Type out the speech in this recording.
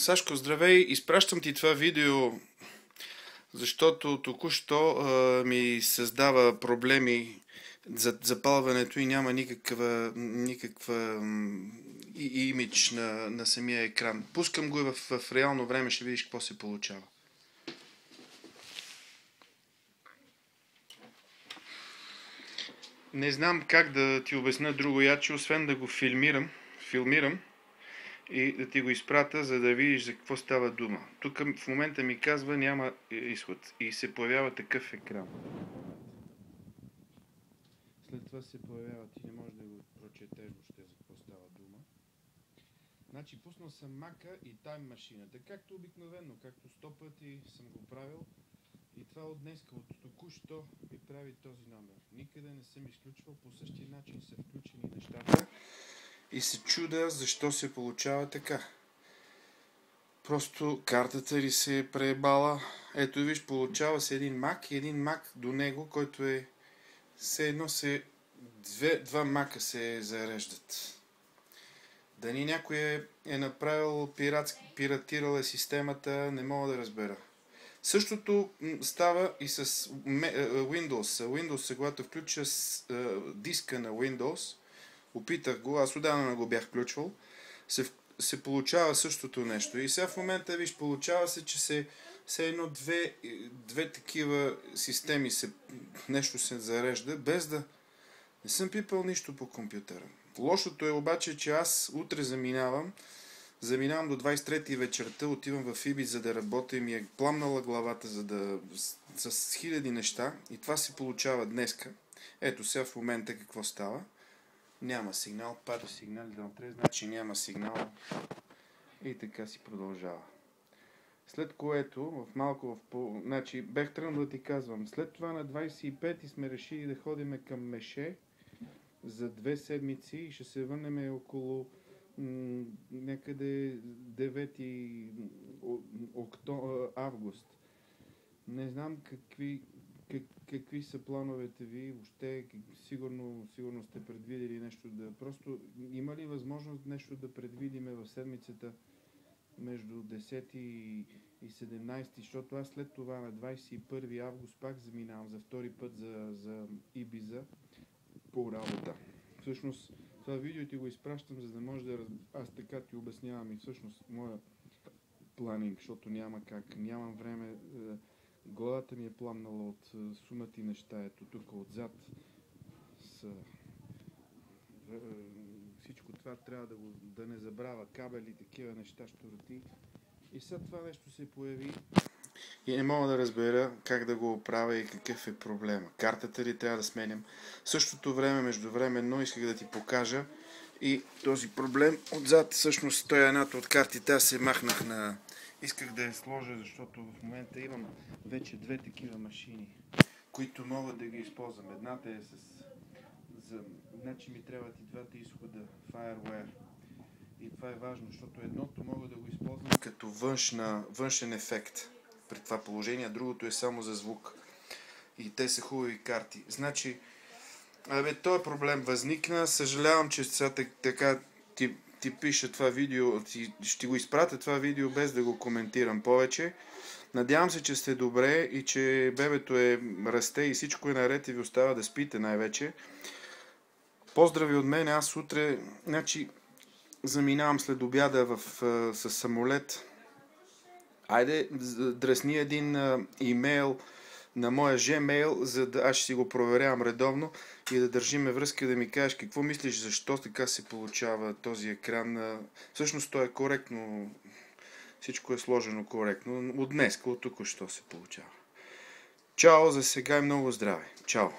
Сашко, здравей! Изпращам ти това видео, защото току-що ми създава проблеми за запалването и няма никаква имидж на самия екран. Пускам го и в реално време, ще видиш какво се получава. Не знам как да ти обясня друго яче, освен да го филмирам и да ти го изпратя, за да видиш за какво става дума. Тук в момента ми казва няма изход и се появява такъв екран. След това се появява, ти не можеш да го прочетеш въобще за какво става дума. Значи пуснал съм мака и тайм машината, както обикновено, както 100 пъти съм го правил. И това от днеска, от току-що ми прави този номер. Никъде не съм изключвал, по същия начин са включени нещата. И се чудя защо се получава така. Просто картата ли се е преебала. Ето виж, получава се един мак и един мак до него, който е все едно два мака се зареждат. Дали някой е направил пиратирал е системата, не мога да разбера. Същото става и с Windows. Windows, когато включа диска на Windows, опитах го, аз отдавна не го бях включвал, се получава същото нещо. И сега в момента, виж, получава се, че все едно две такива системи нещо се зарежда, без да не съм пипал нищо по компютъра. Лошото е обаче, че аз утре заминавам до 23-ти вечерта, отивам в Ибица за да работя и ми е пламнала главата с хиляди неща и това се получава днеска. Ето сега в момента какво става. Няма сигнал, пада сигнал, значи няма сигнал и така си продължава. След което, значи бех тръгнал да ти казвам, след това на 25-ти сме решили да ходим към Меше за 2 седмици и ще се върнем около някъде 9 август. Не знам какви са плановете ви, въобще сигурно сте предвидели нещо просто има ли възможност нещо да предвидиме в седмицата между 10 и 17, защото аз след това на 21 август пак заминавам за втори път за Ибиза по работа. Всъщност това видео ти го изпращам, за да може аз така ти обяснявам и всъщност моя планинг, защото нямам време. Главата ми е пламнала от сумати неща. Ето тук отзад всичко това трябва да не забравя, кабели, такива неща, щурати. И след това нещо се появи и не мога да разбера как да го оправя и какъв е проблема. Картата ли трябва да сменям? В същото време, междувременно, исках да ти покажа и този проблем. Отзад, всъщност, той е едната от картите, аз се махнах Исках да я сложа, защото в момента имам вече 2 такива машини, които мога да ги използвам. Едната е значи ми трябват и двата изхода FireWire. И това е важно, защото едното мога да го използвам като външен ефект при това положение, а другото е само за звук. И те са хубави карти. Значи, този проблем възникна. Съжалявам, че сега така ти пиша това видео, ще го изпратя това видео без да го коментирам повече. Надявам се, че сте добре и че бебето расте и всичко е наред и ви остава да спите най-вече. Поздрави от мен, аз утре, заминавам след обяда с самолет. Айде, дръсни един имейл на моя Gmail, за да аз ще си го проверявам редовно и да държиме връзка, да ми кажеш какво мислиш, защо така се получава този екран. Всъщност то е коректно, всичко е сложено коректно. От днес, от тук що се получава. Чао, за сега и много здраве. Чао.